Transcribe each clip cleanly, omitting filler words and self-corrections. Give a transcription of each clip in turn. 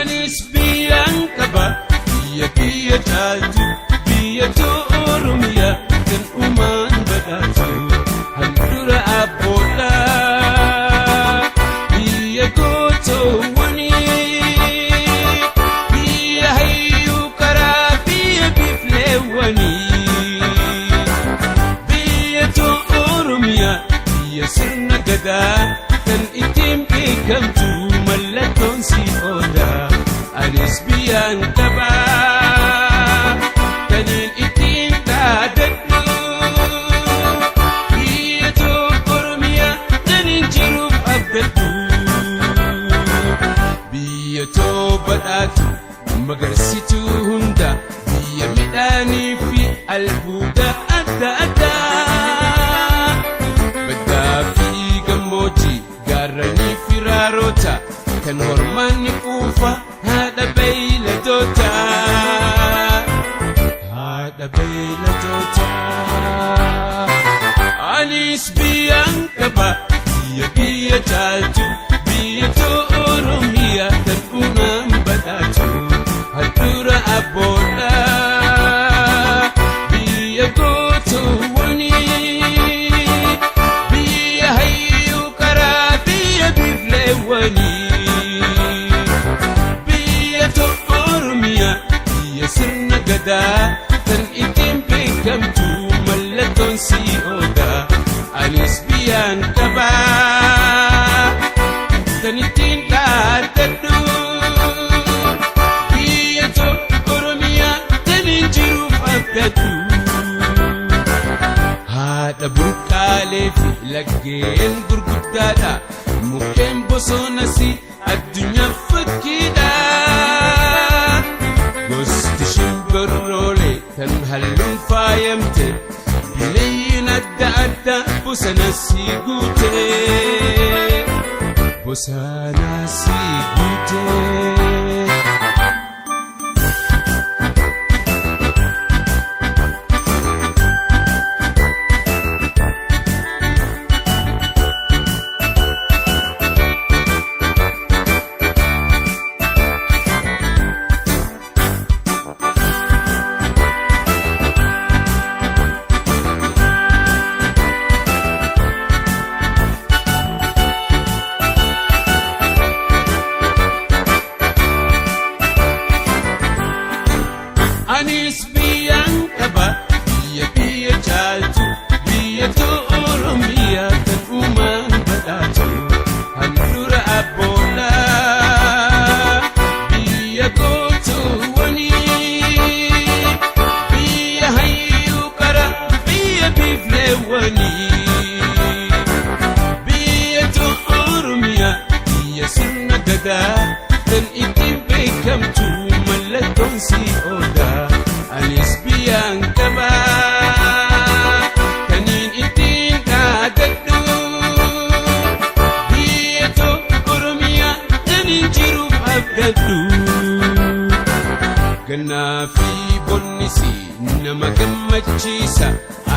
Anis biyyan qaba biyya caaltu biyyattu Oromiyaa kan uumaan badhaatu handhuura abboodhaa biyya gootoowwanii biyya hayyuu karaa biyya biifleewwanii biyyattu Oromiyaa biyya sirna gadaa kan ittiin beekamtu mallattoon si oodaa. Anis biyyan qaba kanin ittiin dhaadadhu biyyattu Oromiyaa kanin jiruuf abdadhu biyyattu badhaatu magarsituu hunda biyya midhaanii fi albuuda adda addaa baddaa fi gammoojjii gaarranii fi raaroota kan hormaanni quufa haadha beeyladoota Anis biyyan qaba biyya caaltu biyyattu Oromiyaa kan uumaan badhaatu handhuura abboodhaa biyya gootoowwanii biyya hayyuu karaa biyya biifleewwanii biyyattu Oromiyaa biyya sirna gadaa kan ittiin beekamtu mallattoon si oodaa. Anis biyyan qaba kan ittiin dhaadadhu biyyattu Oromiyaa kanin jiruuf abdadhu haadha burqaalee fi laggeen gurguddaadha mukkeen bosonas addunyaa fakkiidha gosti shimbirroolee kan halluun faayamte bineeyyiin adda adda bosona si guute Anis biyyan qaba biyya caaltu biyyattu Oromiyaa kan uumaan badhaatu handhuura abboodhaa biyya gootoowwanii biyya hayyuu karaa biyya biifleewwanii biyyattu Oromiyaa biyya sirna gadaa kan ittiin beekamtu mallattoon si oodaa. Anis biyyan qaba kanin ittiin dhaadadhu biyyattu Oromiyaa kanin jiruuf abdadhu gannaa fi bonnisi nama gammachiisa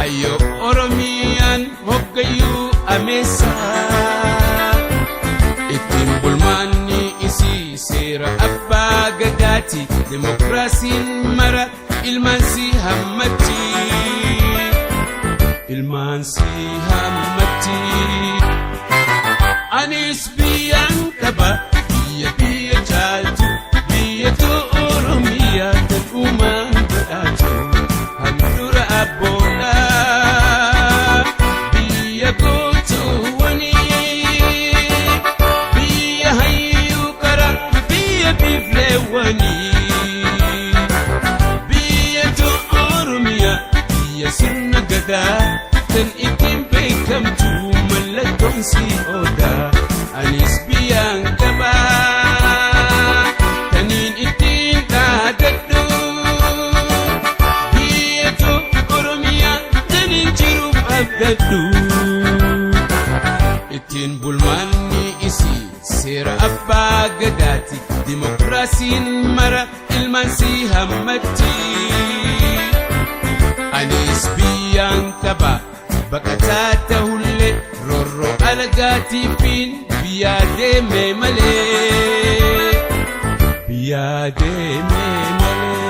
ayyoo Oromiyaan hoggayyuu ameessa ittiin bulmaanni isii seera abbaa gadaati demokraasiin mara ilmaan si hammatti Anis biyyan qaba biyya caaltu biyyattu Oromiyaa kan uumaan badhaatu handhuura abboodhaa biyya gootoowwanii biyya hayyuu karaa biyya biifleewwanii sirna gadaa kan ittiin beekamtu mallattoon si oodaa. Anis biyyan qaba kanin ittiin dhaadadhu biyyattu Oromiyaa kanin jiruuf abdadhu ittiin bulmaanni isii seera abbaa gadaati dimokiraasiin mara ilmaan si hammatti. Anis biyyan qaba baqataa ta'ullee roorroo alagaatiifiin biyyaa deemee malee yaadee meemalee.